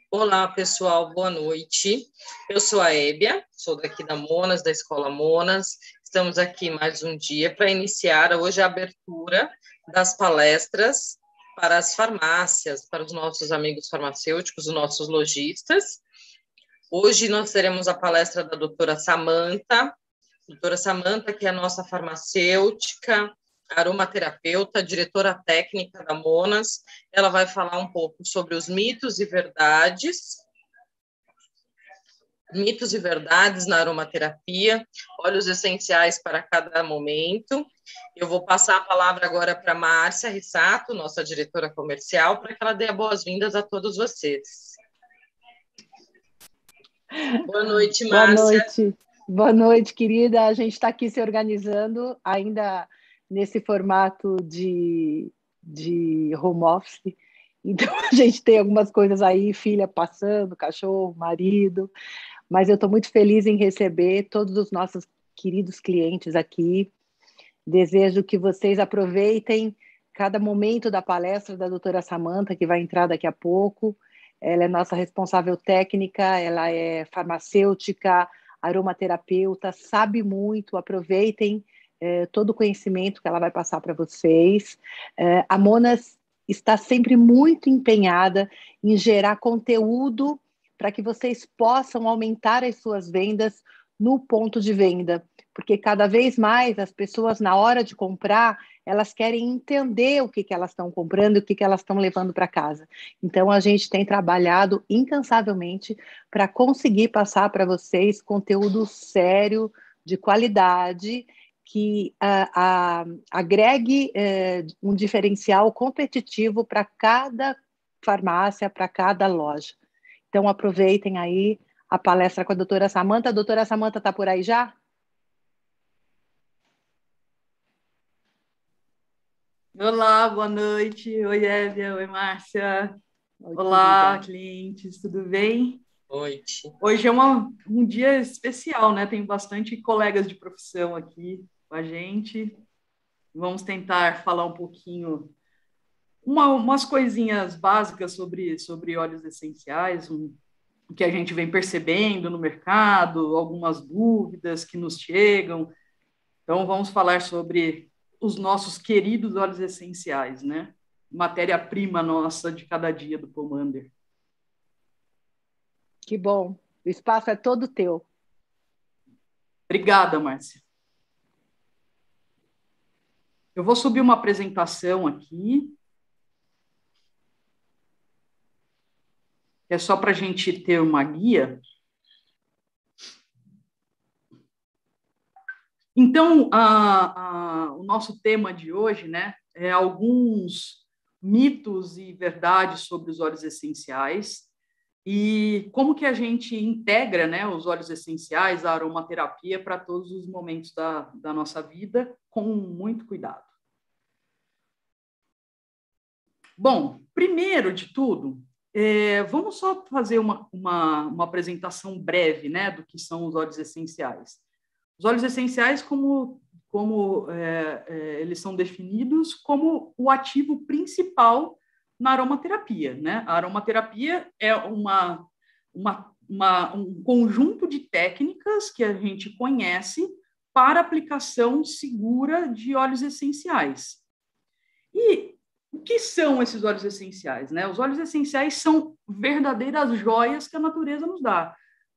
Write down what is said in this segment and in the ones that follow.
Olá, pessoal, boa noite. Eu sou a Hébia, sou daqui da Monas, da Escola Monas. Estamos aqui mais um dia para iniciar hoje a abertura das palestras para as farmácias, para os nossos amigos farmacêuticos, os nossos lojistas. Hoje nós teremos a palestra da doutora Samanta, que é a nossa farmacêutica, aromaterapeuta, diretora técnica da Monas. Ela vai falar um pouco sobre os mitos e verdades na aromaterapia, óleos essenciais para cada momento. Eu vou passar a palavra agora para a Márcia Rissato, nossa diretora comercial, para que ela dê as boas-vindas a todos vocês. Boa noite, Márcia. Boa noite, querida. A gente está aqui se organizando ainda nesse formato de home office. Então, a gente tem algumas coisas aí, filha passando, cachorro, marido. Mas eu estou muito feliz em receber todos os nossos queridos clientes aqui. Desejo que vocês aproveitem cada momento da palestra da doutora Samanta, que vai entrar daqui a pouco. Ela é nossa responsável técnica, ela é farmacêutica, aromaterapeuta, sabe muito, aproveitem todo o conhecimento que ela vai passar para vocês. A Monas está sempre muito empenhada em gerar conteúdo para que vocês possam aumentar as suas vendas no ponto de venda, porque cada vez mais as pessoas, na hora de comprar, elas querem entender o que elas estão comprando e o que elas estão levando para casa. Então, a gente tem trabalhado incansavelmente para conseguir passar para vocês conteúdo sério, de qualidade, que agregue um diferencial competitivo para cada farmácia, para cada loja. Então, aproveitem aí a palestra com a doutora Samanta. A doutora Samanta está por aí já? Olá, boa noite. Oi, Hébia. Oi, Márcia. Olá, clientes, tudo bem? Boa noite. Hoje é um dia especial, né? Tem bastante colegas de profissão aqui com a gente. Vamos tentar falar um pouquinho, umas coisinhas básicas sobre óleos essenciais, o que a gente vem percebendo no mercado, algumas dúvidas que nos chegam. Então, vamos falar sobre os nossos queridos óleos essenciais, né? Matéria-prima nossa de cada dia do Pomander. Que bom. O espaço é todo teu. Obrigada, Márcia. Eu vou subir uma apresentação aqui. É só para a gente ter uma guia. Então, o nosso tema de hoje, né, é alguns mitos e verdades sobre os óleos essenciais e como que a gente integra, né, os óleos essenciais, a aromaterapia para todos os momentos da nossa vida, com muito cuidado. Bom, primeiro de tudo, vamos só fazer uma apresentação breve, né, do que são os óleos essenciais. Os óleos essenciais, como eles são definidos como o ativo principal na aromaterapia, né? A aromaterapia é um conjunto de técnicas que a gente conhece para aplicação segura de óleos essenciais. E o que são esses óleos essenciais, né? Os óleos essenciais são verdadeiras joias que a natureza nos dá.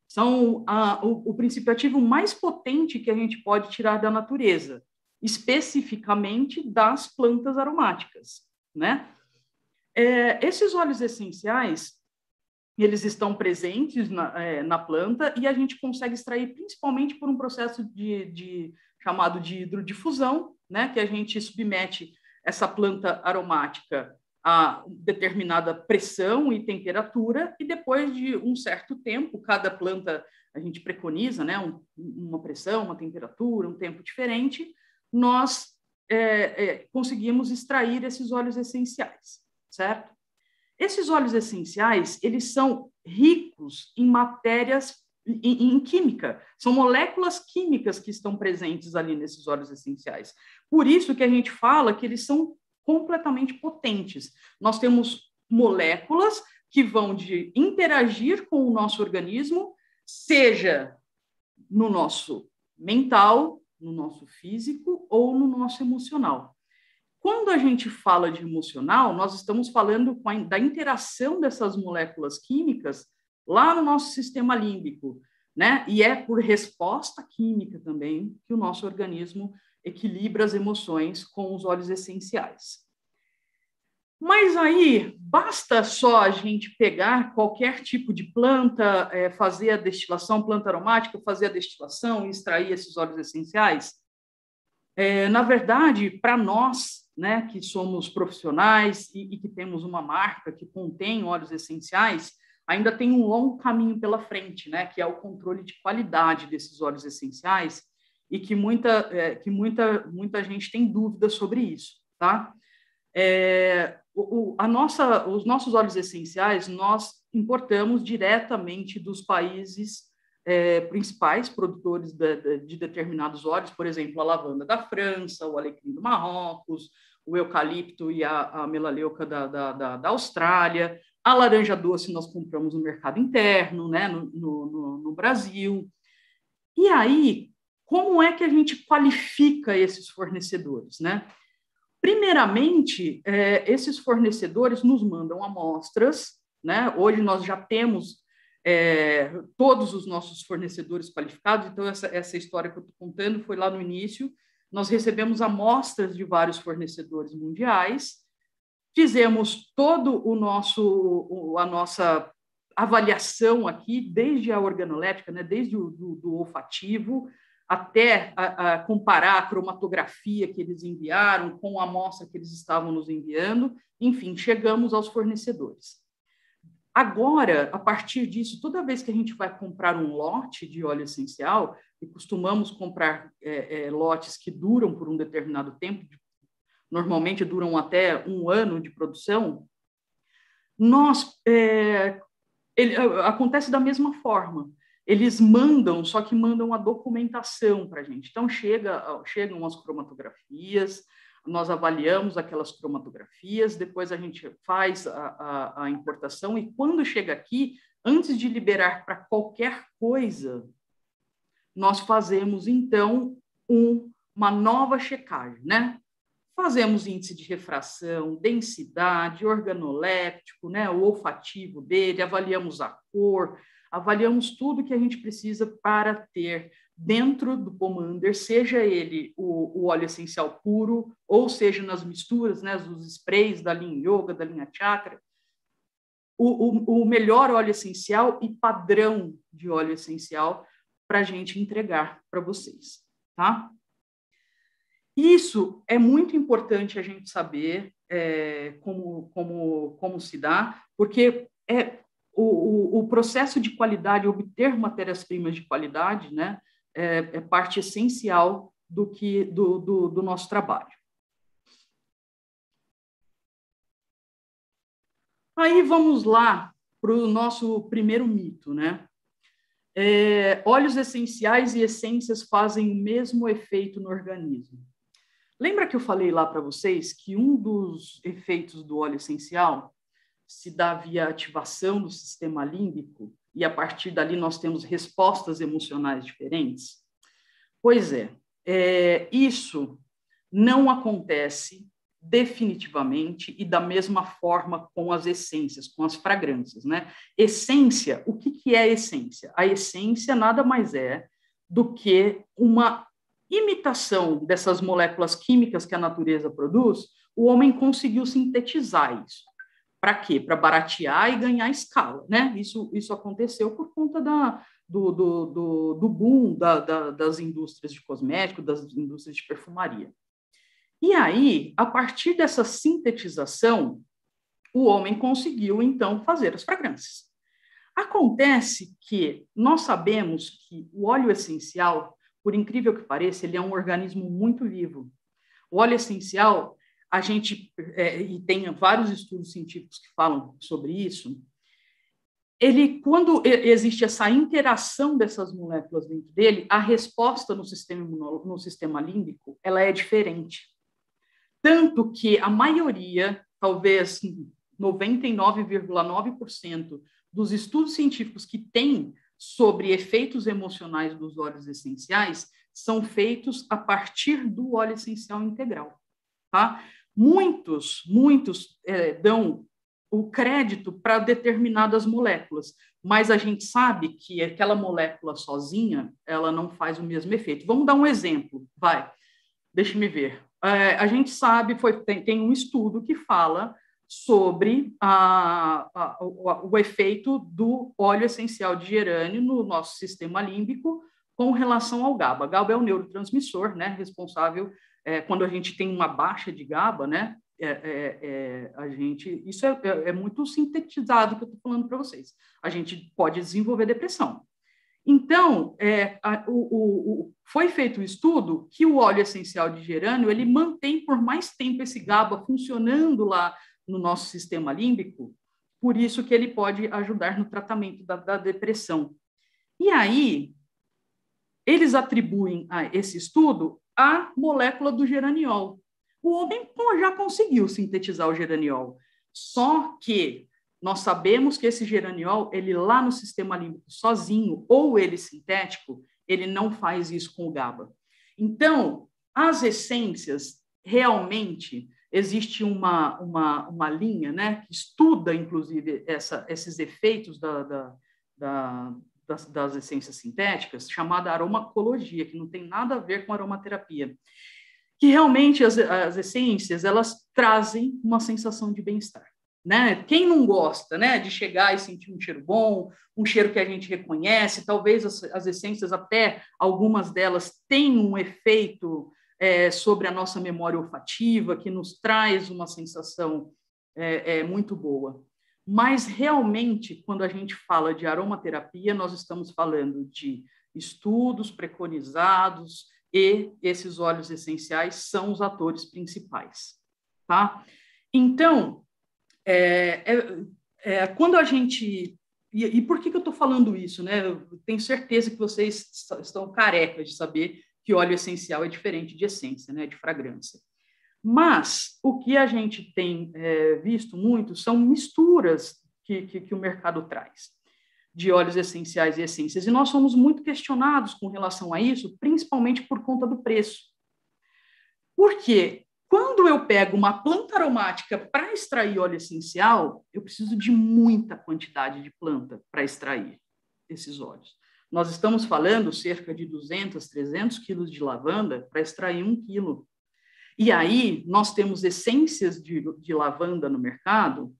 São o princípio ativo mais potente que a gente pode tirar da natureza, especificamente das plantas aromáticas, né? Esses óleos essenciais, eles estão presentes na planta e a gente consegue extrair principalmente por um processo chamado de hidrodifusão, né? Que a gente submete essa planta aromática a determinada pressão e temperatura, e depois de um certo tempo, cada planta a gente preconiza, né, uma pressão, uma temperatura, um tempo diferente, nós conseguimos extrair esses óleos essenciais, certo? Esses óleos essenciais, eles são ricos em matérias, em química, são moléculas químicas que estão presentes ali nesses óleos essenciais. Por isso que a gente fala que eles são completamente potentes. Nós temos moléculas que vão de interagir com o nosso organismo, seja no nosso mental, no nosso físico ou no nosso emocional. Quando a gente fala de emocional, nós estamos falando da interação dessas moléculas químicas lá no nosso sistema límbico, né? E é por resposta química também que o nosso organismo equilibra as emoções com os óleos essenciais. Mas aí, basta só a gente pegar qualquer tipo de planta, fazer a destilação, planta aromática, fazer a destilação e extrair esses óleos essenciais? Na verdade, para nós, né, que somos profissionais e que temos uma marca que contém óleos essenciais, ainda tem um longo caminho pela frente, né, que é o controle de qualidade desses óleos essenciais e que muita gente tem dúvidas sobre isso, tá? Os nossos óleos essenciais nós importamos diretamente dos países principais produtores de determinados óleos, por exemplo, a lavanda da França, o alecrim do Marrocos, o eucalipto e a melaleuca da Austrália, a laranja doce nós compramos no mercado interno, né, no Brasil. E aí, como é que a gente qualifica esses fornecedores, né? Primeiramente, esses fornecedores nos mandam amostras, né? Hoje nós já temos todos os nossos fornecedores qualificados, então essa história que eu estou contando foi lá no início. Nós recebemos amostras de vários fornecedores mundiais, fizemos todo a nossa avaliação aqui, desde a organolética, né? Desde do olfativo, até a comparar a cromatografia que eles enviaram com a amostra que eles estavam nos enviando, enfim, chegamos aos fornecedores. Agora, a partir disso, toda vez que a gente vai comprar um lote de óleo essencial, e costumamos comprar lotes que duram por um determinado tempo, normalmente duram até 1 ano de produção, acontece da mesma forma. Eles mandam, só que mandam a documentação para a gente. Então, chegam as cromatografias, nós avaliamos aquelas cromatografias, depois a gente faz a importação, e quando chega aqui, antes de liberar para qualquer coisa, nós fazemos, então, uma nova checagem, né? Fazemos índice de refração, densidade, organoléptico, né? O olfativo dele, avaliamos a cor, avaliamos tudo que a gente precisa para ter dentro do pomander, seja ele o óleo essencial puro, ou seja nas misturas, né, os sprays da linha Yoga, da linha Chakra, o melhor óleo essencial e padrão de óleo essencial para a gente entregar para vocês, tá? Isso é muito importante a gente saber como se dá, porque o processo de qualidade, obter matérias-primas de qualidade, né, é parte essencial do nosso trabalho. Aí vamos lá para o nosso primeiro mito, né? Óleos essenciais e essências fazem o mesmo efeito no organismo. Lembra que eu falei lá para vocês que um dos efeitos do óleo essencial se dá via ativação do sistema límbico, e a partir dali nós temos respostas emocionais diferentes? Pois isso não acontece definitivamente e da mesma forma com as essências, com as fragrâncias, né? Essência, o que é essência? A essência nada mais é do que uma imitação dessas moléculas químicas que a natureza produz. O homem conseguiu sintetizar isso. Para quê? Para baratear e ganhar escala, né? Isso aconteceu por conta do boom das indústrias de cosméticos, das indústrias de perfumaria. E aí, a partir dessa sintetização, o homem conseguiu, então, fazer as fragrâncias. Acontece que nós sabemos que o óleo essencial, por incrível que pareça, ele é um organismo muito vivo. O óleo essencial, e tem vários estudos científicos que falam sobre isso, quando existe essa interação dessas moléculas dentro dele, a resposta no sistema límbico, ela é diferente. Tanto que a maioria, talvez 99,9% dos estudos científicos que tem sobre efeitos emocionais dos óleos essenciais são feitos a partir do óleo essencial integral. Tá? Muitos dão o crédito para determinadas moléculas, mas a gente sabe que aquela molécula sozinha, ela não faz o mesmo efeito. Vamos dar um exemplo, deixa-me ver. A gente sabe, tem um estudo que fala sobre o efeito do óleo essencial de gerânio no nosso sistema límbico com relação ao GABA. GABA é o neurotransmissor, né, responsável, quando a gente tem uma baixa de GABA, né, isso é muito sintetizado que eu estou falando para vocês. A gente pode desenvolver depressão. Então, foi feito um estudo que o óleo essencial de gerânio ele mantém por mais tempo esse GABA funcionando lá no nosso sistema límbico, por isso que ele pode ajudar no tratamento da depressão. E aí, eles atribuem a esse estudo a molécula do geraniol. O homem já conseguiu sintetizar o geraniol, só que nós sabemos que esse geraniol, ele lá no sistema límbico sozinho, ou ele sintético, ele não faz isso com o GABA. Então, as essências, realmente, existe uma linha, né, que estuda, inclusive, esses efeitos das essências sintéticas, chamada aromacologia, que não tem nada a ver com aromaterapia, que realmente as essências, elas trazem uma sensação de bem-estar. Né? Quem não gosta, né, de chegar e sentir um cheiro bom, um cheiro que a gente reconhece, talvez as essências, até algumas delas, têm um efeito sobre a nossa memória olfativa, que nos traz uma sensação muito boa. Mas, realmente, quando a gente fala de aromaterapia, nós estamos falando de estudos preconizados e esses óleos essenciais são os atores principais. Tá? Então, quando a gente... E por que eu estou falando isso? Né? Eu tenho certeza que vocês estão carecas de saber que óleo essencial é diferente de essência, né? De fragrância. Mas o que a gente tem visto muito são misturas que o mercado traz de óleos essenciais e essências. E nós somos muito questionados com relação a isso, principalmente por conta do preço. Por quê? Quando eu pego uma planta aromática para extrair óleo essencial, eu preciso de muita quantidade de planta para extrair esses óleos. Nós estamos falando cerca de 200, 300 quilos de lavanda para extrair 1 quilo. E aí, nós temos essências de lavanda no mercado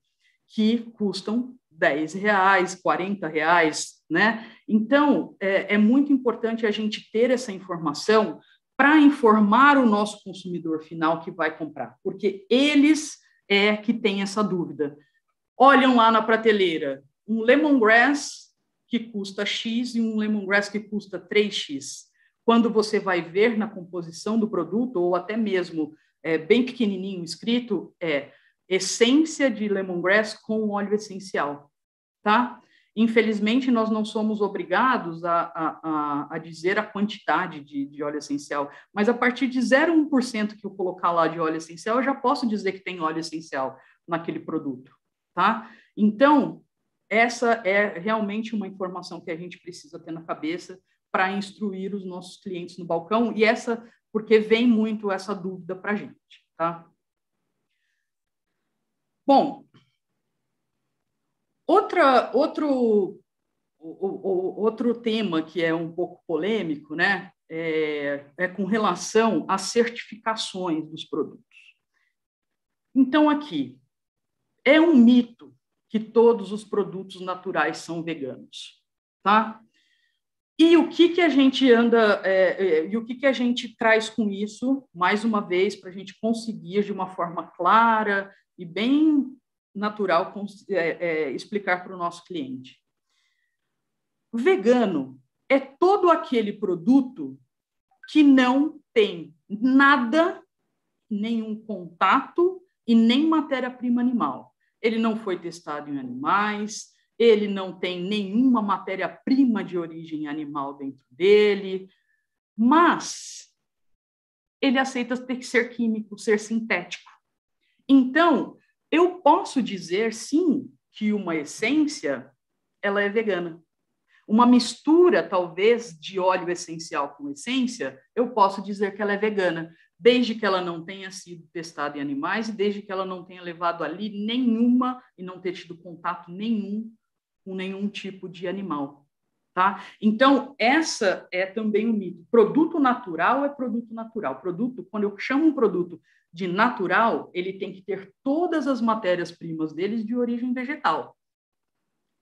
que custam R$10, R$40, né? Então, é muito importante a gente ter essa informação para informar o nosso consumidor final que vai comprar, porque eles que têm essa dúvida. Olham lá na prateleira, um lemongrass que custa X e um lemongrass que custa 3X. Quando você vai ver na composição do produto, ou até mesmo bem pequenininho escrito, essência de lemongrass com óleo essencial, tá? Infelizmente, nós não somos obrigados a dizer a quantidade de óleo essencial, mas a partir de 0,1% que eu colocar lá de óleo essencial, eu já posso dizer que tem óleo essencial naquele produto, tá? Então, essa é realmente uma informação que a gente precisa ter na cabeça para instruir os nossos clientes no balcão, e porque vem muito essa dúvida para a gente, tá? Bom, outro tema que é um pouco polêmico, né, é com relação às certificações dos produtos. Então, aqui, é um mito que todos os produtos naturais são veganos, tá? E o que a gente o que a gente traz com isso, mais uma vez, para a gente conseguir, de uma forma clara e bem natural, explicar para o nosso cliente. Vegano é todo aquele produto que não tem nada, nenhum contato e nem matéria-prima animal. Ele não foi testado em animais, ele não tem nenhuma matéria-prima de origem animal dentro dele, mas ele aceita ter que ser químico, ser sintético. Então, eu posso dizer, sim, que uma essência, ela é vegana. Uma mistura, talvez, de óleo essencial com essência, eu posso dizer que ela é vegana, desde que ela não tenha sido testada em animais e desde que ela não tenha levado ali nenhuma e não ter tido contato nenhum com nenhum tipo de animal. Tá? Então, essa é também um mito. Produto natural é produto natural. Produto, quando eu chamo um produto de natural, ele tem que ter todas as matérias-primas deles de origem vegetal.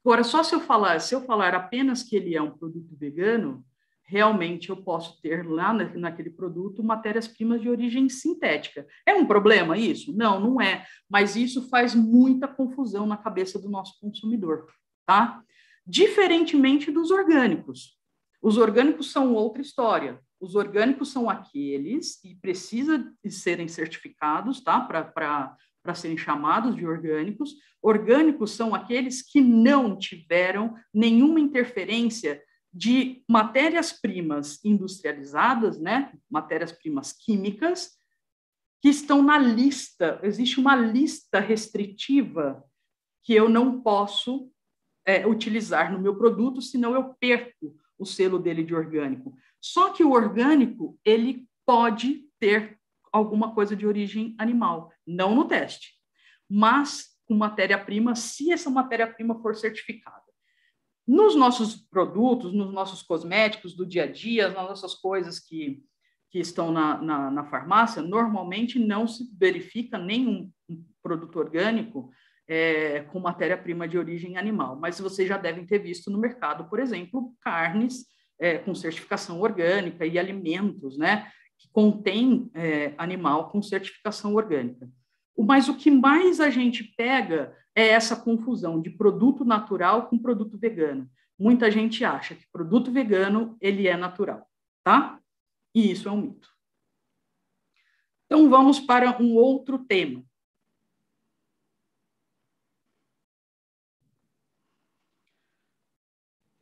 Agora, só se eu falar apenas que ele é um produto vegano, realmente eu posso ter lá naquele produto matérias-primas de origem sintética. É um problema isso? Não, não é. Mas isso faz muita confusão na cabeça do nosso consumidor, tá? Diferentemente dos orgânicos. Os orgânicos são outra história. Os orgânicos são aqueles que precisam de serem certificados, tá? Para serem chamados de orgânicos. Orgânicos são aqueles que não tiveram nenhuma interferência de matérias-primas industrializadas, né? Matérias-primas químicas, que estão na lista. Existe uma lista restritiva que eu não posso utilizar no meu produto, senão eu perco o selo dele de orgânico. Só que o orgânico, ele pode ter alguma coisa de origem animal, não no teste, mas com matéria-prima, se essa matéria-prima for certificada. Nos nossos produtos, nos nossos cosméticos do dia a dia, nas nossas coisas que estão na farmácia, normalmente não se verifica nenhum produto orgânico com matéria-prima de origem animal. Mas vocês já devem ter visto no mercado, por exemplo, carnes com certificação orgânica e alimentos, né, que contêm animal com certificação orgânica. Mas o que mais a gente pega é essa confusão de produto natural com produto vegano. Muita gente acha que produto vegano ele é natural, tá? E isso é um mito. Então, vamos para um outro tema.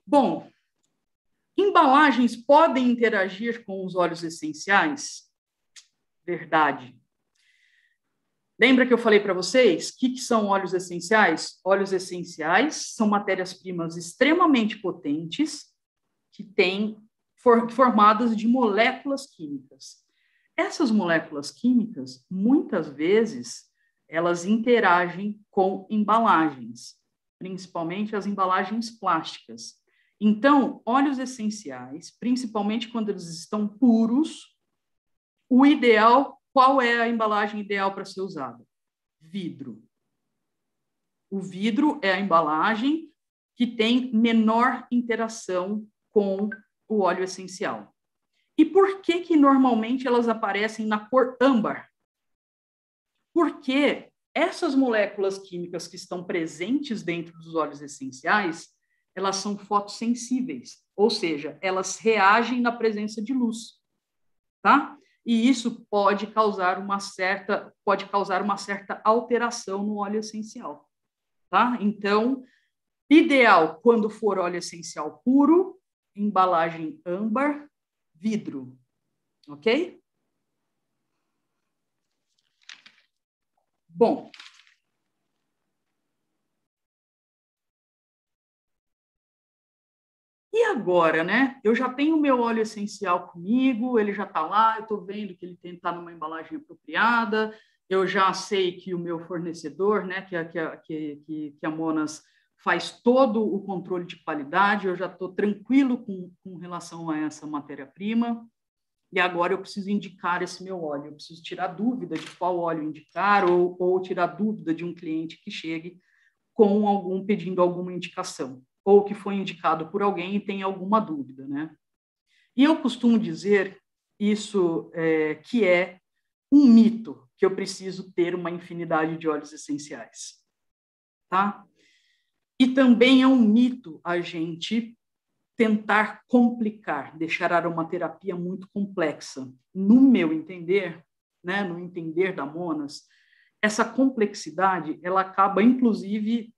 Bom, embalagens podem interagir com os óleos essenciais? Verdade. Lembra que eu falei para vocês o que são óleos essenciais? Óleos essenciais são matérias-primas extremamente potentes que têm formadas de moléculas químicas. Essas moléculas químicas, muitas vezes, elas interagem com embalagens, principalmente as embalagens plásticas. Então, óleos essenciais, principalmente quando eles estão puros, o ideal, qual é a embalagem ideal para ser usada? Vidro. O vidro é a embalagem que tem menor interação com o óleo essencial. E por que normalmente elas aparecem na cor âmbar? Porque essas moléculas químicas que estão presentes dentro dos óleos essenciais, elas são fotossensíveis, ou seja, elas reagem na presença de luz, tá? E isso pode causar uma certa alteração no óleo essencial, tá? Então, ideal quando for óleo essencial puro, embalagem âmbar, vidro, ok? Bom, e agora, né? Eu já tenho o meu óleo essencial comigo, ele já está lá, eu estou vendo que ele está numa embalagem apropriada, eu já sei que o meu fornecedor, né, que a Monas faz todo o controle de qualidade, eu já estou tranquilo com relação a essa matéria-prima, e agora eu preciso indicar esse meu óleo, eu preciso tirar dúvida de qual óleo indicar, ou tirar dúvida de um cliente que chegue pedindo alguma indicação, ou que foi indicado por alguém e tem alguma dúvida, né? E eu costumo dizer isso que é um mito, que eu preciso ter uma infinidade de óleos essenciais, tá? E também é um mito a gente tentar complicar, deixar a aromaterapia muito complexa. No meu entender, né, no entender da Monas, essa complexidade, ela acaba, inclusive,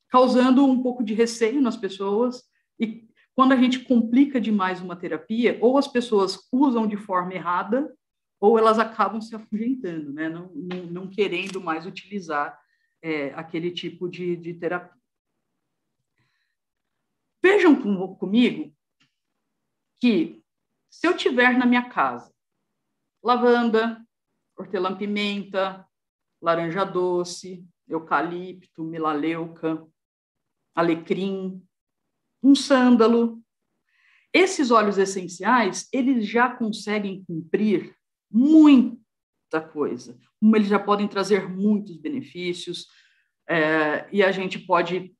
causando um pouco de receio nas pessoas, e quando a gente complica demais uma terapia, ou as pessoas usam de forma errada, ou elas acabam se afugentando, né? Não querendo mais utilizar aquele tipo de terapia. Vejam comigo que, se eu tiver na minha casa lavanda, hortelã-pimenta, laranja doce, eucalipto, melaleuca, alecrim, um sândalo, esses óleos essenciais, eles já conseguem cumprir muita coisa. Eles já podem trazer muitos benefícios, e a gente pode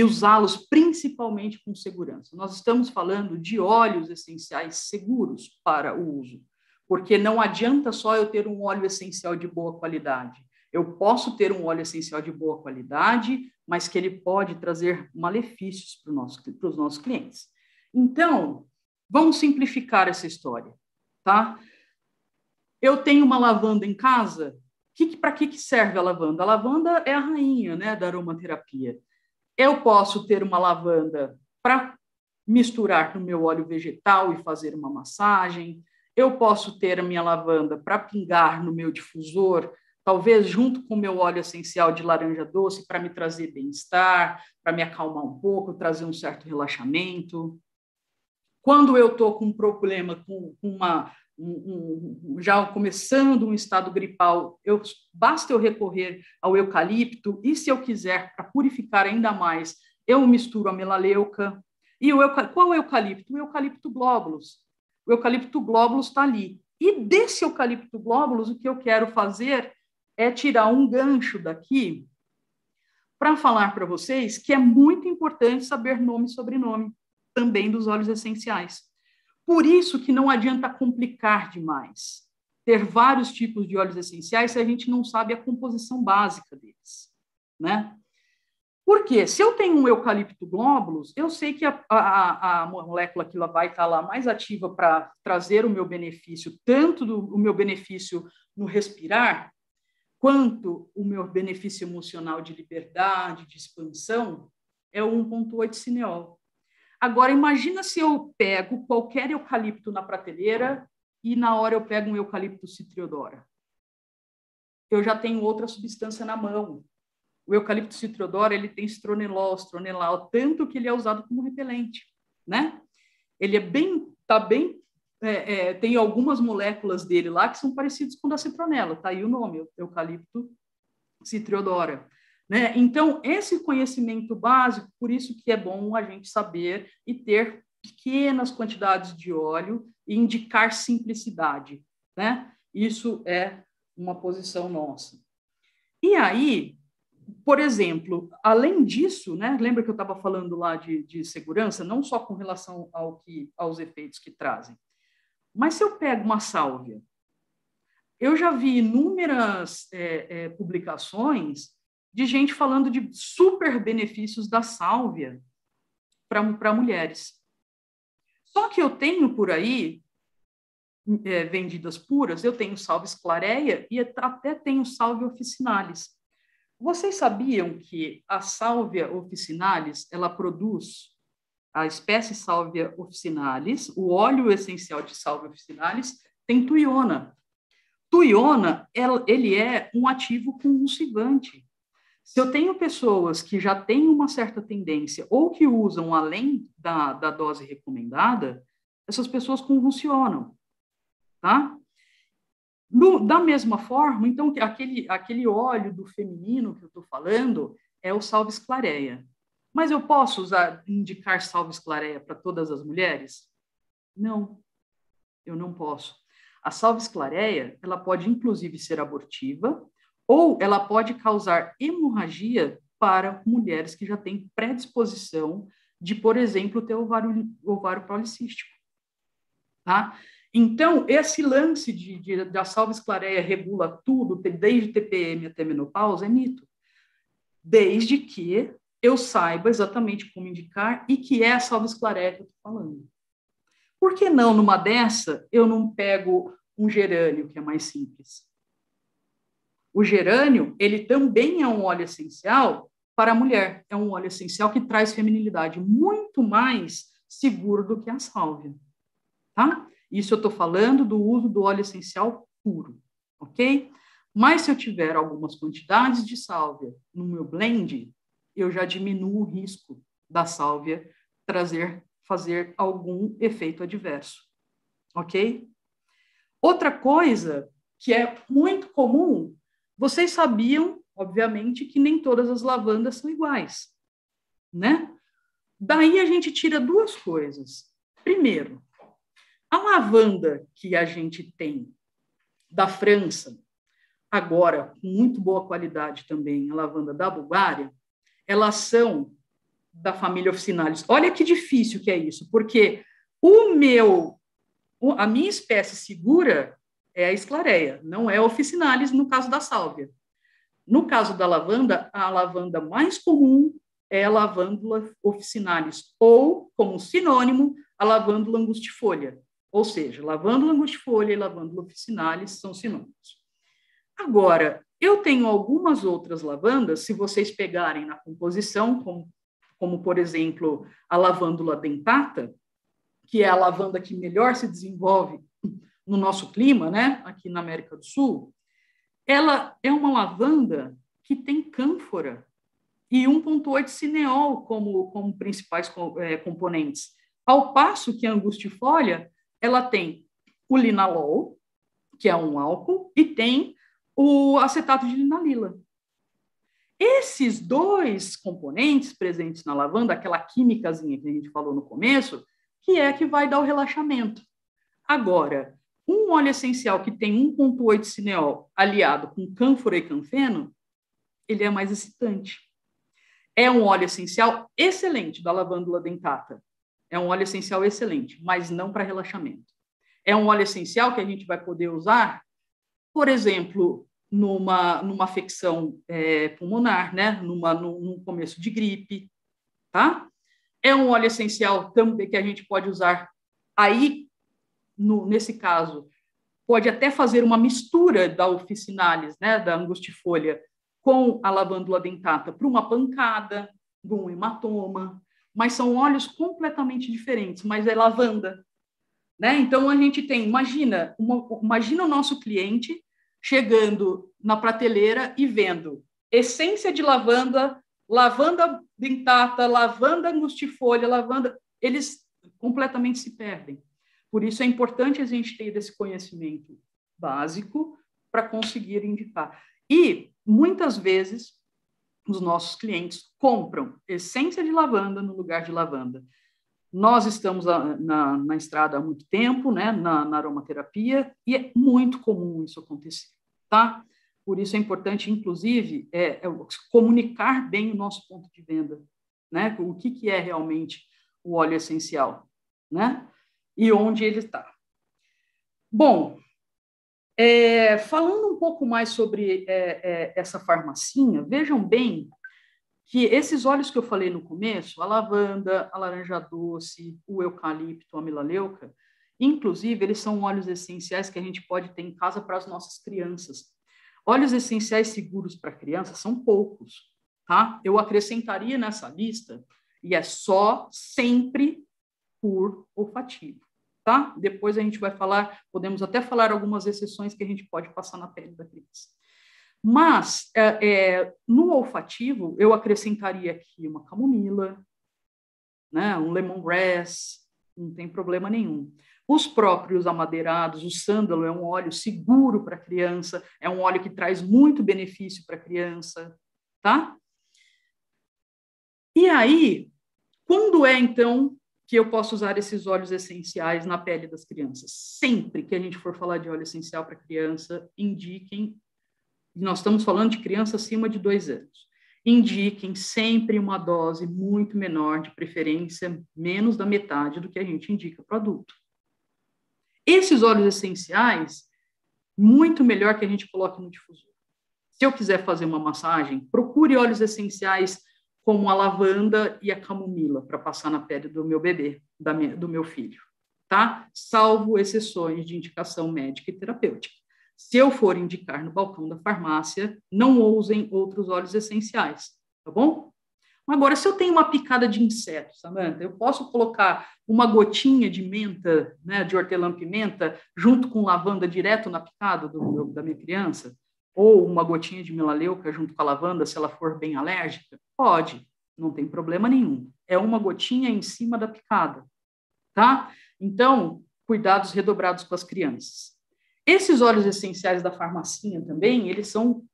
usá-los principalmente com segurança. Nós estamos falando de óleos essenciais seguros para o uso, porque não adianta só eu ter um óleo essencial de boa qualidade. Eu posso ter um óleo essencial de boa qualidade, mas que ele pode trazer malefícios para os nossos clientes. Então, vamos simplificar essa história, tá? Eu tenho uma lavanda em casa. Para que serve a lavanda? A lavanda é a rainha, né, da aromaterapia. Eu posso ter uma lavanda para misturar no meu óleo vegetal e fazer uma massagem. Eu posso ter a minha lavanda para pingar no meu difusor, talvez junto com o meu óleo essencial de laranja doce, para me trazer bem-estar, para me acalmar um pouco, trazer um certo relaxamento. Quando eu estou com um problema, já começando um estado gripal, basta eu recorrer ao eucalipto, e se eu quiser, para purificar ainda mais, eu misturo a melaleuca. E qual é o eucalipto? O eucalipto glóbulos. O eucalipto glóbulos está ali. E desse eucalipto glóbulos, o que eu quero fazer é tirar um gancho daqui para falar para vocês que é muito importante saber nome e sobrenome também dos óleos essenciais. Por isso que não adianta complicar demais, ter vários tipos de óleos essenciais se a gente não sabe a composição básica deles, né? Porque se eu tenho um eucalipto glóbulos, eu sei que a molécula que ela vai estar lá mais ativa para trazer o meu benefício, tanto o meu benefício no respirar, quanto o meu benefício emocional de liberdade, de expansão, é o 1,8-cineol. Agora, imagina se eu pego qualquer eucalipto na prateleira e na hora eu pego um eucalipto citriodora. Eu já tenho outra substância na mão. O eucalipto citriodora, ele tem citronelol, tanto que ele é usado como repelente, né? Ele tem algumas moléculas dele lá que são parecidas com a da citronela, tá aí o nome, eucalipto citriodora. Né? Então, esse conhecimento básico, por isso que é bom a gente saber e ter pequenas quantidades de óleo e indicar simplicidade. Né? Isso é uma posição nossa. E aí, por exemplo, além disso, né, lembra que eu estava falando lá de segurança, não só com relação aos efeitos que trazem, mas se eu pego uma sálvia, eu já vi inúmeras publicações de gente falando de super benefícios da sálvia para mulheres. Só que eu tenho por aí, vendidas puras, eu tenho salvia sclarea e até tenho salvia officinalis. Vocês sabiam que a sálvia officinalis, ela produz a espécie Salvia officinalis, o óleo essencial de Salvia officinalis, tem tuiona. Tuiona, ele é um ativo convulsivante. Se eu tenho pessoas que já têm uma certa tendência ou que usam além da dose recomendada, essas pessoas convulsionam, tá? Da mesma forma, então, aquele óleo do feminino que eu estou falando é o Salvia sclarea. Mas eu posso indicar Salvia sclarea para todas as mulheres? Não, eu não posso. A Salvia sclarea, ela pode inclusive ser abortiva, ou ela pode causar hemorragia para mulheres que já têm predisposição de, por exemplo, ter ovário policístico. Tá? Então, esse lance da Salvia sclarea regula tudo, desde TPM até menopausa, é mito. Desde que eu saiba exatamente como indicar e que é a Salvia sclarea que eu estou falando. Por que não, numa dessa, eu não pego um gerânio, que é mais simples? O gerânio, ele também é um óleo essencial para a mulher. É um óleo essencial que traz feminilidade, muito mais seguro do que a sálvia. Tá? Isso eu estou falando do uso do óleo essencial puro, ok? Mas se eu tiver algumas quantidades de sálvia no meu blend, eu já diminuo o risco da sálvia fazer algum efeito adverso, ok? Outra coisa que é muito comum, vocês sabiam, obviamente, que nem todas as lavandas são iguais, né? Daí a gente tira duas coisas. Primeiro, a lavanda que a gente tem da França, agora com muito boa qualidade também, a lavanda da Bulgária, elas são da família Officinalis. Olha que difícil que é isso, porque a minha espécie segura é a esclareia, não é a Officinalis no caso da sálvia. No caso da lavanda, a lavanda mais comum é a lavândula officinalis, ou, como sinônimo, a lavândula angustifolia. Ou seja, lavândula angustifolia e lavândula officinalis são sinônimos. Agora, eu tenho algumas outras lavandas, se vocês pegarem na composição, como por exemplo, a lavândula dentata, que é a lavanda que melhor se desenvolve no nosso clima, né, aqui na América do Sul, ela é uma lavanda que tem cânfora e 1,8 cineol como principais componentes. Ao passo que a angustifolia, ela tem o linalol, que é um álcool, e tem o acetato de linalila. Esses dois componentes presentes na lavanda, aquela químicazinha que a gente falou no começo, que é que vai dar o relaxamento. Agora, um óleo essencial que tem 1,8 cineol aliado com cânfora e canfeno, ele é mais excitante. É um óleo essencial excelente da lavândula dentata. É um óleo essencial excelente, mas não para relaxamento. É um óleo essencial que a gente vai poder usar, por exemplo, numa afecção pulmonar, né? Num começo de gripe, tá? É um óleo essencial também que a gente pode usar aí, nesse caso, pode até fazer uma mistura da officinalis, né, da angustifolia, com a lavândula dentata para uma pancada, um hematoma, mas são óleos completamente diferentes, mas é lavanda, né? Então a gente tem, imagina o nosso cliente chegando na prateleira e vendo essência de lavanda, lavanda dentata, lavanda angustifolia, lavanda, eles completamente se perdem. Por isso é importante a gente ter esse conhecimento básico para conseguir indicar. E, muitas vezes, os nossos clientes compram essência de lavanda no lugar de lavanda. Nós estamos na estrada há muito tempo, né, na aromaterapia, e é muito comum isso acontecer, tá? Por isso é importante, inclusive, comunicar bem o nosso ponto de venda, né? O que é realmente o óleo essencial, né? E onde ele está. Bom, falando um pouco mais sobre essa farmacinha, vejam bem que esses óleos que eu falei no começo, a lavanda, a laranja doce, o eucalipto, a melaleuca, inclusive, eles são óleos essenciais que a gente pode ter em casa para as nossas crianças. Óleos essenciais seguros para crianças são poucos, tá? Eu acrescentaria nessa lista, e é só sempre por olfativo, tá? Depois a gente vai falar, podemos até falar algumas exceções que a gente pode passar na pele da criança. Mas, no olfativo, eu acrescentaria aqui uma camomila, né, um lemongrass, não tem problema nenhum. Os próprios amadeirados, o sândalo é um óleo seguro para a criança, é um óleo que traz muito benefício para a criança, tá? E aí, quando então que eu posso usar esses óleos essenciais na pele das crianças? Sempre que a gente for falar de óleo essencial para criança, indiquem, nós estamos falando de criança acima de 2 anos, indiquem sempre uma dose muito menor, de preferência menos da metade do que a gente indica para o adulto. Esses óleos essenciais, muito melhor que a gente coloque no difusor. Se eu quiser fazer uma massagem, procure óleos essenciais como a lavanda e a camomila para passar na pele do meu bebê, do meu filho, tá? Salvo exceções de indicação médica e terapêutica. Se eu for indicar no balcão da farmácia, não usem outros óleos essenciais, tá bom? Agora, se eu tenho uma picada de inseto, Samantha, eu posso colocar uma gotinha de menta, né, de hortelã-pimenta, junto com lavanda direto na picada da minha criança? Ou uma gotinha de melaleuca junto com a lavanda, se ela for bem alérgica? Pode, não tem problema nenhum. É uma gotinha em cima da picada, tá? Então, cuidados redobrados com as crianças. Esses óleos essenciais da farmacinha também, eles são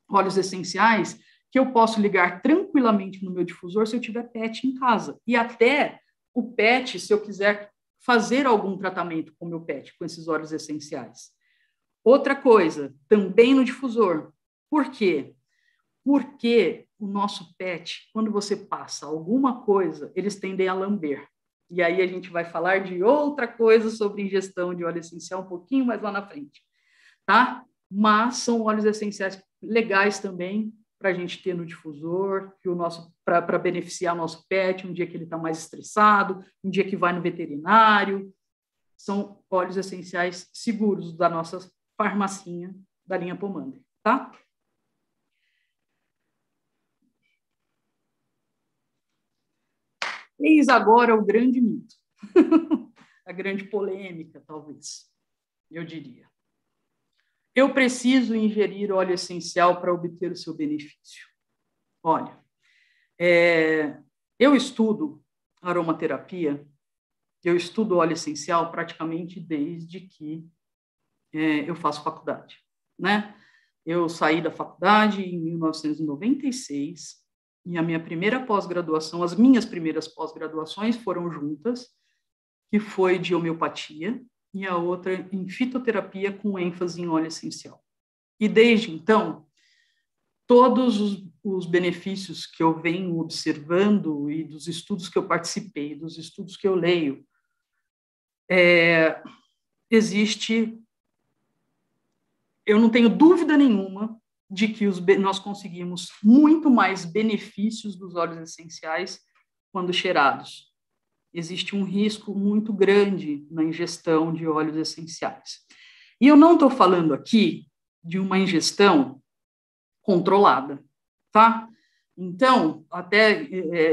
óleos essenciais que eu posso ligar tranquilamente no meu difusor se eu tiver PET em casa. E até o PET, se eu quiser fazer algum tratamento com o meu PET, com esses óleos essenciais. Outra coisa, também no difusor. Por quê? Porque o nosso PET, quando você passa alguma coisa, eles tendem a lamber. E aí a gente vai falar de outra coisa sobre ingestão de óleo essencial um pouquinho mais lá na frente, tá? Mas são óleos essenciais legais também para a gente ter no difusor, para beneficiar o nosso pet um dia que ele está mais estressado, um dia que vai no veterinário. São óleos essenciais seguros da nossa farmacinha da linha Pomander, tá? Eis agora o grande mito, a grande polêmica, talvez, eu diria. Eu preciso ingerir óleo essencial para obter o seu benefício. Olha, eu estudo aromaterapia, eu estudo óleo essencial praticamente desde que eu faço faculdade, né? Eu saí da faculdade em 1996 e a minha primeira pós-graduação, as minhas primeiras pós-graduações foram juntas, que foi de homeopatia e a outra em fitoterapia com ênfase em óleo essencial. E desde então, todos os benefícios que eu venho observando e dos estudos que eu participei, dos estudos que eu leio, eu não tenho dúvida nenhuma de que nós conseguimos muito mais benefícios dos óleos essenciais quando cheirados. Existe um risco muito grande na ingestão de óleos essenciais. E eu não estou falando aqui de uma ingestão controlada, tá? Então, até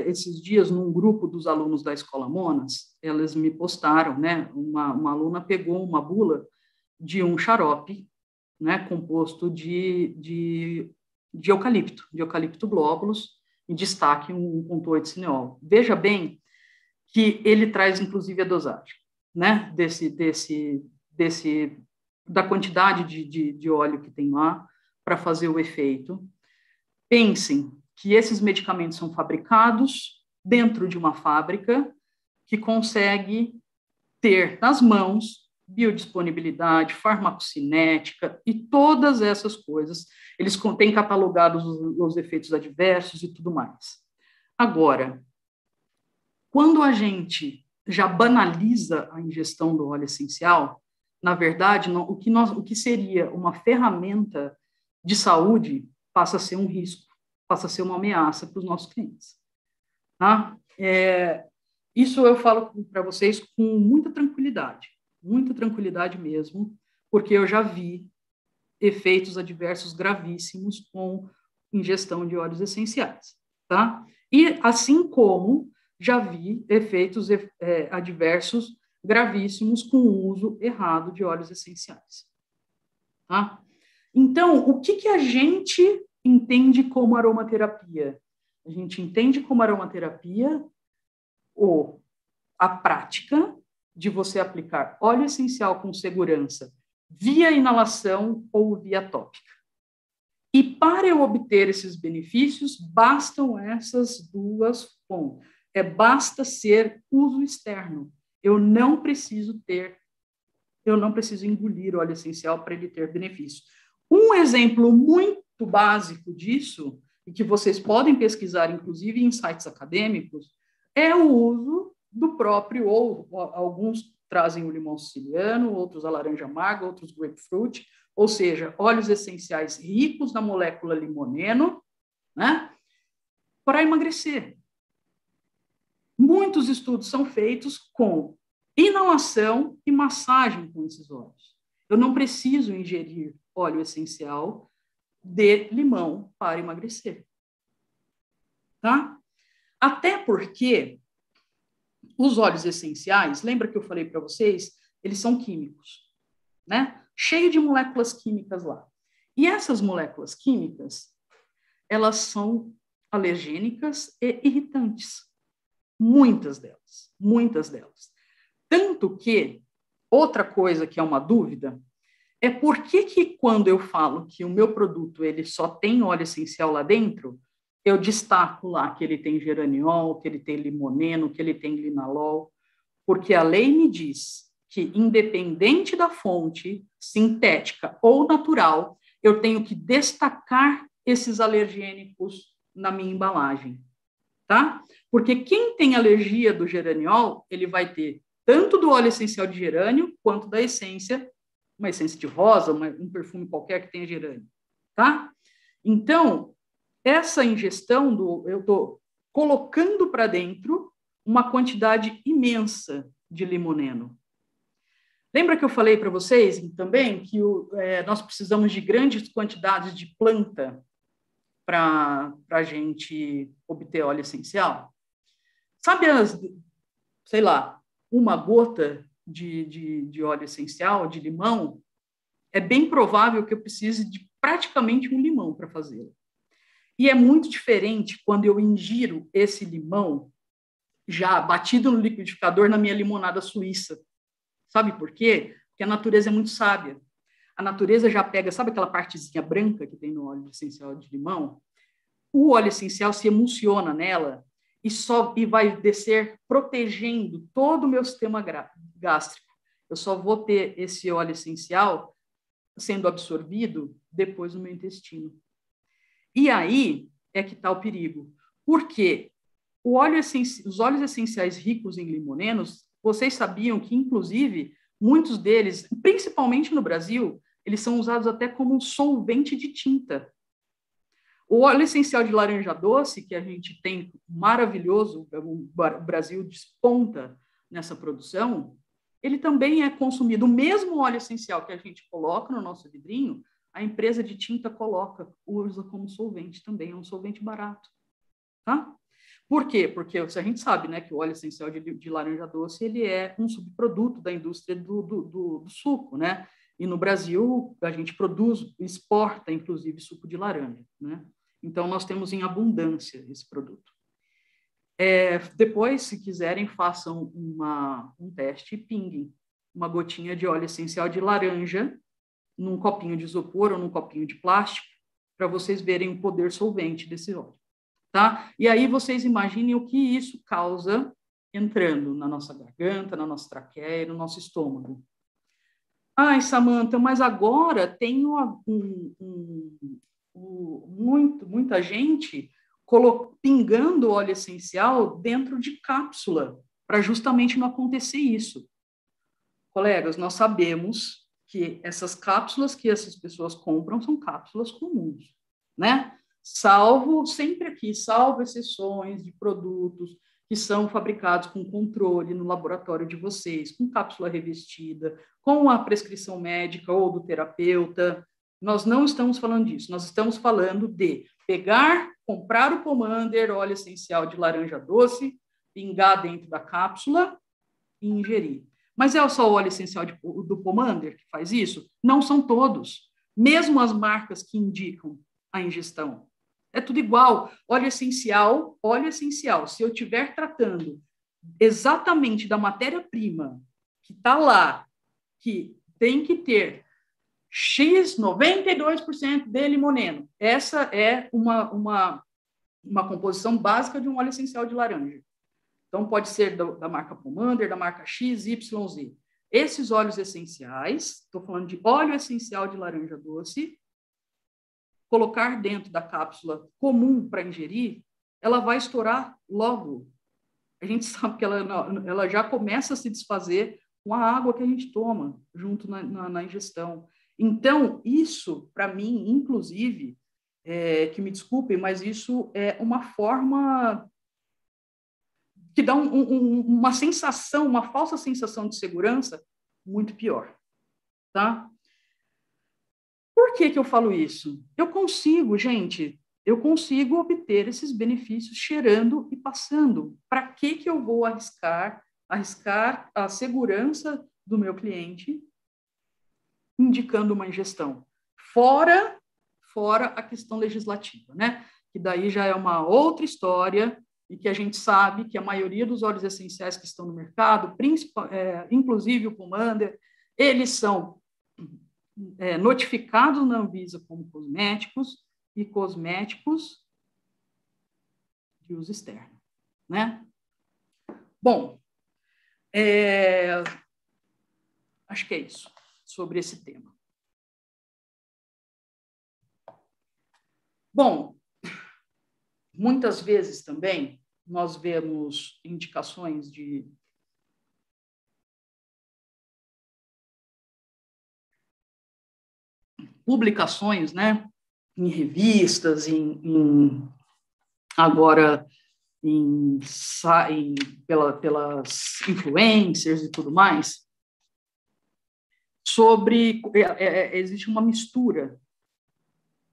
esses dias, num grupo dos alunos da Escola Monas, elas me postaram, né? Uma aluna pegou uma bula de um xarope, né, composto de eucalipto glóbulos, em destaque um ponto cineol. Veja bem que ele traz, inclusive, a dosagem, né, da quantidade de óleo que tem lá para fazer o efeito. Pensem que esses medicamentos são fabricados dentro de uma fábrica que consegue ter nas mãos biodisponibilidade, farmacocinética e todas essas coisas. Eles têm catalogados os efeitos adversos e tudo mais. Agora, quando a gente já banaliza a ingestão do óleo essencial, na verdade, o que seria uma ferramenta de saúde passa a ser um risco, passa a ser uma ameaça para os nossos clientes. Tá? Isso eu falo para vocês com muita tranquilidade mesmo, porque eu já vi efeitos adversos gravíssimos com ingestão de óleos essenciais, tá? E assim como já vi efeitos adversos gravíssimos com o uso errado de óleos essenciais, tá? Então, o que a gente entende como aromaterapia? A gente entende como aromaterapia a prática de você aplicar óleo essencial com segurança via inalação ou via tópica. E para eu obter esses benefícios, bastam essas duas fontes. Basta ser uso externo. Eu não preciso engolir óleo essencial para ele ter benefício. Um exemplo muito básico disso, e que vocês podem pesquisar, inclusive em sites acadêmicos, é o uso do próprio, ou alguns trazem o limão siciliano, outros a laranja amarga, outros grapefruit, ou seja, óleos essenciais ricos na molécula limoneno, né, para emagrecer. Muitos estudos são feitos com inalação e massagem com esses óleos. Eu não preciso ingerir óleo essencial de limão para emagrecer. Tá? Até porque os óleos essenciais, lembra que eu falei para vocês, eles são químicos, né? Cheio de moléculas químicas lá. E essas moléculas químicas, elas são alergênicas e irritantes. Muitas delas, muitas delas. Tanto que, outra coisa que é uma dúvida, é por que quando eu falo que o meu produto ele só tem óleo essencial lá dentro, eu destaco lá que ele tem geraniol, que ele tem limoneno, que ele tem linalol, porque a lei me diz que, independente da fonte, sintética ou natural, eu tenho que destacar esses alergênicos na minha embalagem, tá? Porque quem tem alergia do geraniol, ele vai ter tanto do óleo essencial de gerânio, quanto da essência, uma essência de rosa, um perfume qualquer que tenha gerânio, tá? Então, essa ingestão, eu estou colocando para dentro uma quantidade imensa de limoneno. Lembra que eu falei para vocês também que nós precisamos de grandes quantidades de planta para a gente obter óleo essencial? Sabe sei lá, uma gota de óleo essencial, de limão, é bem provável que eu precise de praticamente um limão para fazê-lo. E é muito diferente quando eu ingiro esse limão já batido no liquidificador na minha limonada suíça. Sabe por quê? Porque a natureza é muito sábia. A natureza já pega, sabe aquela partezinha branca que tem no óleo essencial de limão? O óleo essencial se emulsiona nela e vai descer protegendo todo o meu sistema gástrico. Eu só vou ter esse óleo essencial sendo absorvido depois no meu intestino. E aí é que está o perigo. Por quê? Os óleos essenciais ricos em limonenos, vocês sabiam que, inclusive, muitos deles, principalmente no Brasil, eles são usados até como um solvente de tinta. O óleo essencial de laranja doce, que a gente tem maravilhoso, o Brasil desponta nessa produção, ele também é consumido. O mesmo óleo essencial que a gente coloca no nosso vidrinho, a empresa de tinta usa como solvente também, é um solvente barato. Tá? Por quê? Porque a gente sabe, né, que o óleo essencial de laranja doce ele é um subproduto da indústria do suco, né? E no Brasil a gente exporta, inclusive, suco de laranja, né? Então nós temos em abundância esse produto. Depois, se quiserem, façam um teste e pinguem uma gotinha de óleo essencial de laranja num copinho de isopor ou num copinho de plástico para vocês verem o poder solvente desse óleo. Tá? E aí vocês imaginem o que isso causa entrando na nossa garganta, na nossa traqueia, no nosso estômago. Ai, Samantha, mas agora tem muita gente pingando óleo essencial dentro de cápsula, para justamente não acontecer isso. Colegas, nós sabemos que essas cápsulas que essas pessoas compram são cápsulas comuns, né? Salvo exceções de produtos que são fabricados com controle no laboratório de vocês, com cápsula revestida, com a prescrição médica ou do terapeuta. Nós não estamos falando disso, nós estamos falando de comprar o Pomander, óleo essencial de laranja doce, pingar dentro da cápsula e ingerir. Mas é só o óleo essencial do Pomander que faz isso? Não são todos. Mesmo as marcas que indicam a ingestão. É tudo igual. Óleo essencial. Se eu estiver tratando exatamente da matéria-prima que está lá, que tem que ter X 92% de limoneno. Essa é uma composição básica de um óleo essencial de laranja. Então, pode ser da marca Pomander, da marca XYZ. Esses óleos essenciais, estou falando de óleo essencial de laranja doce, colocar dentro da cápsula comum para ingerir, ela vai estourar logo. A gente sabe que ela já começa a se desfazer com a água que a gente toma junto na ingestão. Então, isso, para mim, inclusive, que me desculpem, mas isso é uma forma que dá uma sensação, uma falsa sensação de segurança muito pior, tá? Por que eu falo isso? Eu consigo, gente, eu consigo obter esses benefícios cheirando e passando. Para que eu vou arriscar a segurança do meu cliente indicando uma ingestão? Fora a questão legislativa, né? Que daí já é uma outra história e que a gente sabe que a maioria dos óleos essenciais que estão no mercado, inclusive o Pomander, eles são notificados na Anvisa como cosméticos e cosméticos de uso externo, né? Bom, acho que é isso sobre esse tema. Bom, muitas vezes também nós vemos indicações de publicações, né, em revistas, agora pelas influencers e tudo mais, sobre existe uma mistura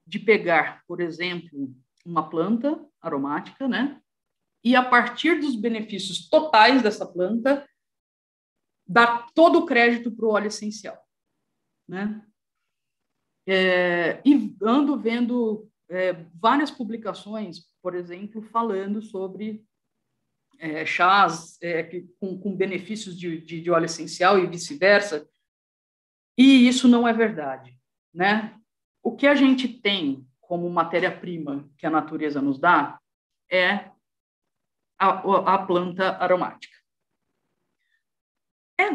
de pegar, por exemplo, uma planta aromática, né, e a partir dos benefícios totais dessa planta, dar todo o crédito para o óleo essencial, né? E ando vendo várias publicações, por exemplo, falando sobre chás com benefícios de óleo essencial e vice-versa, e isso não é verdade, né? O que a gente tem como matéria-prima que a natureza nos dá é a planta aromática.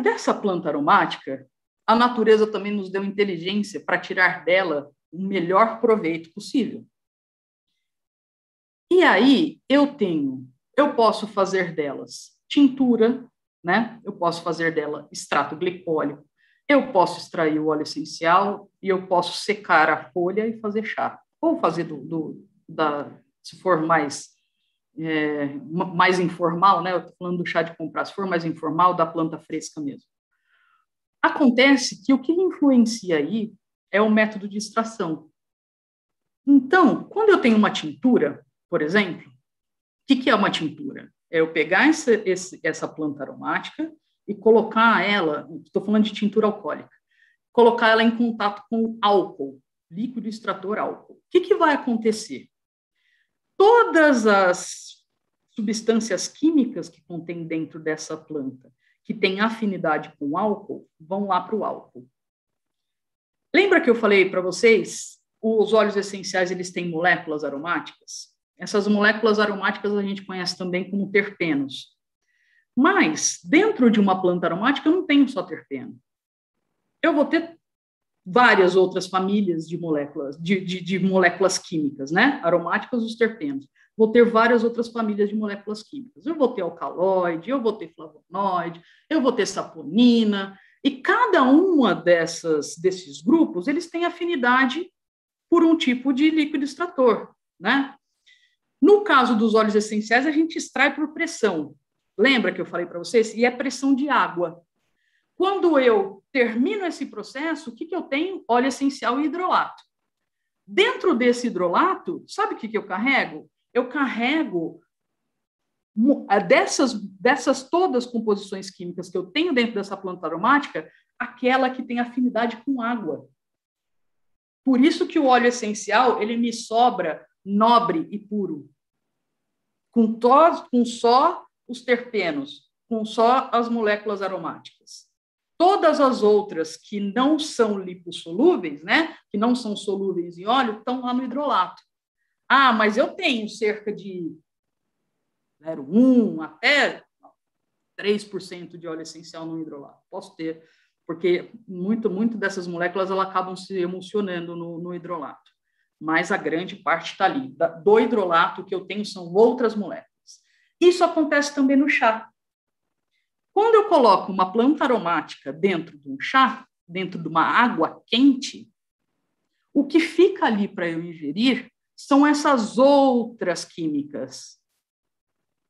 Dessa planta aromática, a natureza também nos deu inteligência para tirar dela o melhor proveito possível. E aí eu posso fazer delas tintura, né? Eu posso fazer dela extrato glicólico, eu posso extrair o óleo essencial e eu posso secar a folha e fazer chá. Ou fazer se for mais informal, né? Eu estou falando do chá de comprar, se for mais informal, da planta fresca mesmo. Acontece que o que influencia aí é o método de extração. Então, quando eu tenho uma tintura, por exemplo, o que é uma tintura? É eu pegar essa planta aromática e colocar ela, estou falando de tintura alcoólica, colocar ela em contato com álcool, líquido extrator álcool. O que vai acontecer? Todas as substâncias químicas que contém dentro dessa planta, que tem afinidade com álcool, vão lá para o álcool. Lembra que eu falei para vocês, os óleos essenciais eles têm moléculas aromáticas? Essas moléculas aromáticas a gente conhece também como terpenos. Mas, dentro de uma planta aromática, eu não tenho só terpeno. Eu vou ter várias outras famílias de moléculas químicas, né? Aromáticas, os terpenos. Vou ter várias outras famílias de moléculas químicas. Eu vou ter alcaloide, eu vou ter flavonoide, eu vou ter saponina, e cada uma desses grupos, eles têm afinidade por um tipo de líquido extrator, né? No caso dos óleos essenciais, a gente extrai por pressão. Lembra que eu falei para vocês? E é pressão de água. Quando eu termino esse processo, o que eu tenho? Óleo essencial e hidrolato. Dentro desse hidrolato, sabe o que eu carrego? Eu carrego dessas todas as composições químicas que eu tenho dentro dessa planta aromática, aquela que tem afinidade com água. Por isso que o óleo essencial, ele me sobra nobre e puro. Com só os terpenos, com só as moléculas aromáticas. Todas as outras que não são lipossolúveis, né, que não são solúveis em óleo, estão lá no hidrolato. Ah, mas eu tenho cerca de 0,1 até 3% de óleo essencial no hidrolato. Posso ter, porque muito dessas moléculas elas acabam se emulsionando no hidrolato. Mas a grande parte está ali. Do hidrolato que eu tenho são outras moléculas. Isso acontece também no chá. Quando eu coloco uma planta aromática dentro de um chá, dentro de uma água quente, o que fica ali para eu ingerir são essas outras químicas.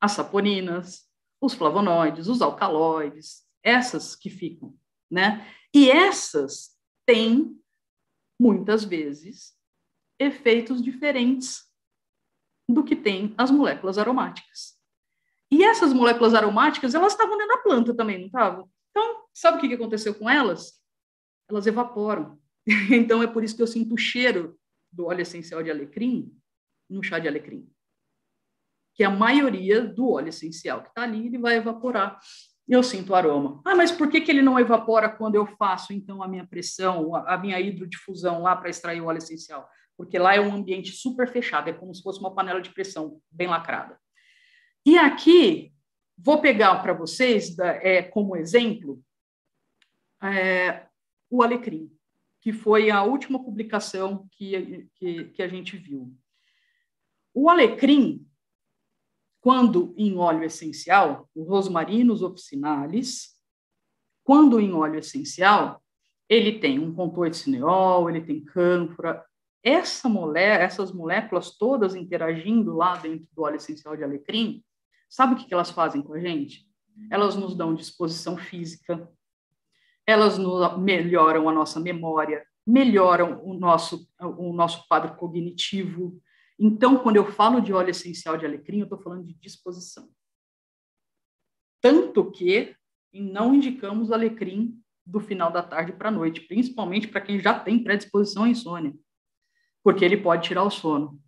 As saponinas, os flavonoides, os alcaloides, essas que ficam, né? E essas têm, muitas vezes, efeitos diferentes do que tem as moléculas aromáticas. E essas moléculas aromáticas, elas estavam dentro da planta também, não estavam? Então, sabe o que aconteceu com elas? Elas evaporam. Então, é por isso que eu sinto o cheiro do óleo essencial de alecrim no chá de alecrim. Que a maioria do óleo essencial que está ali, ele vai evaporar. E eu sinto o aroma. Ah, mas por que ele não evapora quando eu faço, então, a minha pressão, a minha hidrodifusão lá para extrair o óleo essencial? Porque lá é um ambiente super fechado, é como se fosse uma panela de pressão bem lacrada. E aqui, vou pegar para vocês, como exemplo, o alecrim, que foi a última publicação que a gente viu. O alecrim, quando em óleo essencial, o Rosmarinus officinalis, quando em óleo essencial, ele tem um contoeticineol, ele tem cânfora. Essas moléculas todas interagindo lá dentro do óleo essencial de alecrim, sabe o que elas fazem com a gente? Elas nos dão disposição física, elas melhoram a nossa memória, melhoram o nosso quadro cognitivo. Então, quando eu falo de óleo essencial de alecrim, eu estou falando de disposição. Tanto que não indicamos alecrim do final da tarde para a noite, principalmente para quem já tem predisposição à insônia, porque ele pode tirar o sono.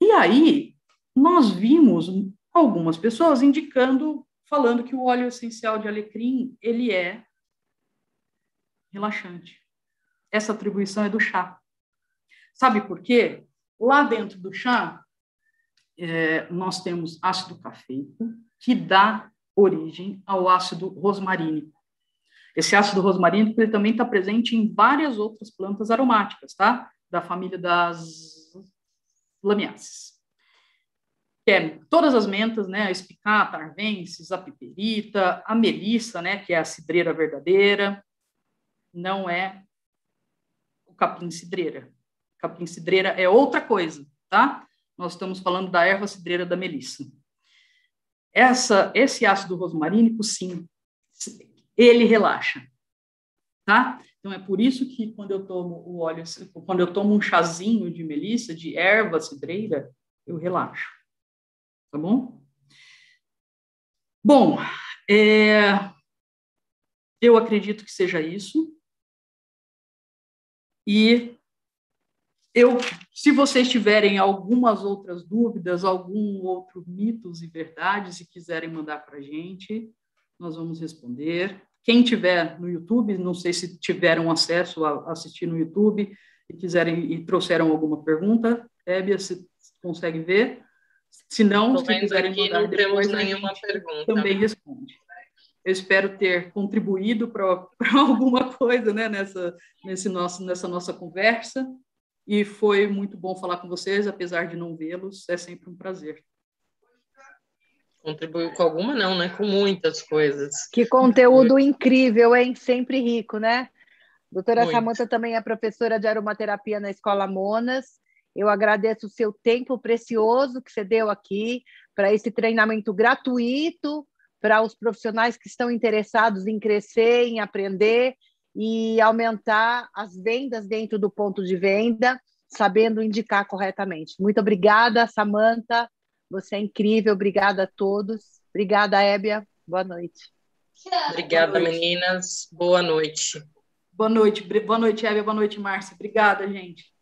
E aí, nós vimos algumas pessoas falando que o óleo essencial de alecrim, ele é relaxante. Essa atribuição é do chá. Sabe por quê? Lá dentro do chá, nós temos ácido cafeico, que dá origem ao ácido rosmarínico. Esse ácido rosmarínico ele também está presente em várias outras plantas aromáticas, tá? Da família das lamiáceas. Que é todas as mentas, né? A espicata, a arvensis, a piperita, a melissa, né? Que é a cidreira verdadeira. Não é o capim-cidreira. Capim-cidreira é outra coisa, tá? Nós estamos falando da erva cidreira da melissa. Esse ácido rosmarínico, sim, ele relaxa, tá? Então, é por isso que quando eu tomo um chazinho de melissa, de erva cidreira, eu relaxo, tá bom? Bom, eu acredito que seja isso. E se vocês tiverem algumas outras dúvidas, algum outro mitos e verdades, e quiserem mandar para a gente, nós vamos responder. Quem tiver no YouTube, não sei se tiveram acesso a assistir no YouTube e quiserem e trouxeram alguma pergunta, Hébia, você consegue ver? Se não, se quiserem aqui, mandar não depois, temos a nenhuma gente pergunta. também responde. Eu espero ter contribuído para alguma coisa, né, nessa nossa conversa. E foi muito bom falar com vocês, apesar de não vê-los, é sempre um prazer. Contribuiu com alguma, não, né? Com muitas coisas. Que conteúdo incrível, hein? Sempre rico, né? Doutora Muito. Samanta também é professora de aromaterapia na Escola Monas. Eu agradeço o seu tempo precioso que você deu aqui para esse treinamento gratuito para os profissionais que estão interessados em crescer, em aprender e aumentar as vendas dentro do ponto de venda, sabendo indicar corretamente. Muito obrigada, Samanta. Você é incrível. Obrigada a todos. Obrigada, Hébia. Boa noite. Obrigada, boa noite. Meninas. Boa noite. Boa noite, Hébia. Boa noite, Márcia. Obrigada, gente.